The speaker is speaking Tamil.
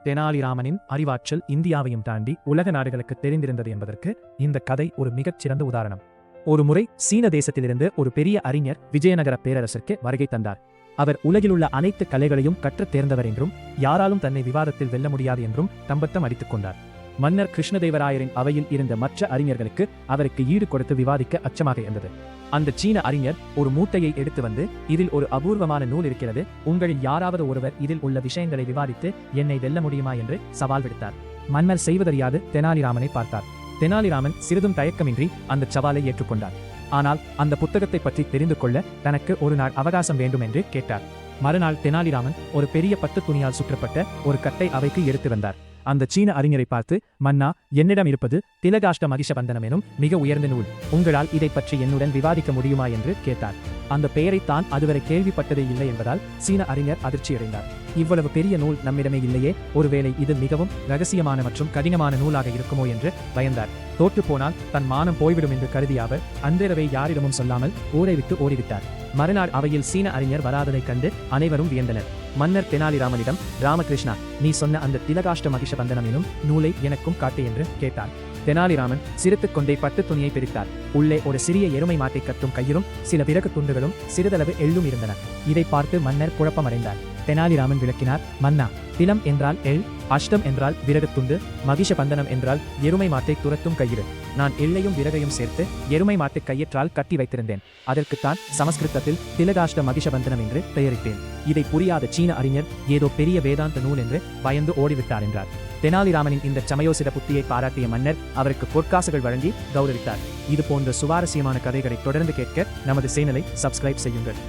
தெனாலிராமனின் அறிவாற்றல் இந்தியாவையும் தாண்டி உலக நாடுகளுக்கு தெரிந்திருந்தது என்பதற்கு இந்த கதை ஒரு மிகச்சிறந்த உதாரணம். ஒரு முறை சீன தேசத்திலிருந்து ஒரு பெரிய அறிஞர் விஜயநகர பேரரசிற்கு வருகை தந்தார். அவர் உலகிலுள்ள அனைத்து கலைகளையும் கற்றுத் தேர்ந்தவர் என்றும் யாராலும் தன்னை விவாதத்தில் வெல்ல முடியாது என்றும் தம்பட்டம் அடித்துக் கொண்டார். மன்னர் கிருஷ்ணதேவராயரின் அவையில் இருந்த மற்ற அறிஞர்களுக்கு அவருக்கு ஈடு கொடுத்து விவாதிக்க அச்சமாக இருந்தது. அந்த சீன அறிஞர் ஒரு மூட்டையை எடுத்து வந்து, இதில் ஒரு அபூர்வமான நூல் இருக்கிறது, உங்களில் யாராவது ஒருவர் இதில் உள்ள விஷயங்களை விவாதித்து என்னை வெல்ல முடியுமா என்று சவால் விடுத்தார். மன்னர் செய்வதறியாது தெனாலிராமனை பார்த்தார். தெனாலிராமன் சிறிதும் தயக்கமின்றி அந்த சவாலை ஏற்றுக்கொண்டார். ஆனால் அந்த புத்தகத்தை பற்றி தெரிந்து கொள்ள தனக்கு ஒரு நாள் அவகாசம் வேண்டும் என்று கேட்டார். மறுநாள் தெனாலிராமன் ஒரு பெரிய பட்டு துணியால் சுற்றப்பட்ட ஒரு கட்டை அவைக்கு எடுத்து வந்தார். அந்த சீன அறிஞரை பார்த்து, மன்னா, என்னிடம் இருப்பது திலகாஷ்ட மகிஷபந்தனம் எனும் மிக உயர்ந்த நூல், உங்களால் இதை பற்றி என்னுடன் விவாதிக்க முடியுமா என்று கேட்டார். அந்த பெயரை தான் அதுவரை கேள்விப்பட்டதே இல்லை என்பதால் சீன அறிஞர் அதிர்ச்சியடைந்தார். இவ்வளவு பெரிய நூல் நம்மிடமே இல்லையே, ஒருவேளை இது மிகவும் ரகசியமான மற்றும் கடினமான நூலாக இருக்குமோ என்று பயந்தார். தோற்று போனால் தன் மானம் போய்விடும் என்று கருதிய அவர் அன்றிரவை யாரிடமும் சொல்லாமல் ஊரை விட்டு ஓடிவிட்டார். மறுநாள் அவையில் சீன அறிஞர் வராததைக் கண்டு அனைவரும் வியந்தனர். மன்னர் தெனாலிராமனிடம், ராமகிருஷ்ணா, நீ சொன்ன அந்த திலகாஷ்ட மகிஷபந்தனம் எனும் நூலை எனக்கும் காட்டு என்று கேட்டார். தெனாலிராமன் சிரித்துக் கொண்டே பட்டு துணியை பிரித்தார். உள்ளே ஒரு சிறிய எருமை மாட்டை கட்டும் கயிறும் சில விறகு துண்டுகளும் சிறிதளவு எள்ளும் இருந்தன. இதை பார்த்து மன்னர் குழப்பமடைந்தார். தெனாலிராமன் விளக்கினார், மன்னா, திலம் என்றால் எள், அஷ்டம் என்றால் விறகு துண்டு, மகிஷபந்தனம் என்றால் எருமை மாட்டை துரத்தும் கயிறு. நான் எள்ளையும் விறகையும் சேர்த்து எருமை மாட்டு கயிற்றால் கட்டி வைத்திருந்தேன். அதற்குத்தான் சமஸ்கிருதத்தில் திலகாஷ்ட மகிஷபந்தனம் என்று பெயரிட்டேன். இதை புரியாத சீன அறிஞர் ஏதோ பெரிய வேதாந்த நூல் என்று பயந்து ஓடிவிட்டார் என்றார். தெனாலிராமனின் இந்த சமயோசித புத்தியை பாராட்டிய மன்னர் அவருக்கு பொற்காசுகள் வழங்கி கௌரவித்தார். இது போன்ற சுவாரஸ்யமான கதைகளை தொடர்ந்து கேட்க நமது சேனலை சப்ஸ்கிரைப் செய்யுங்கள்.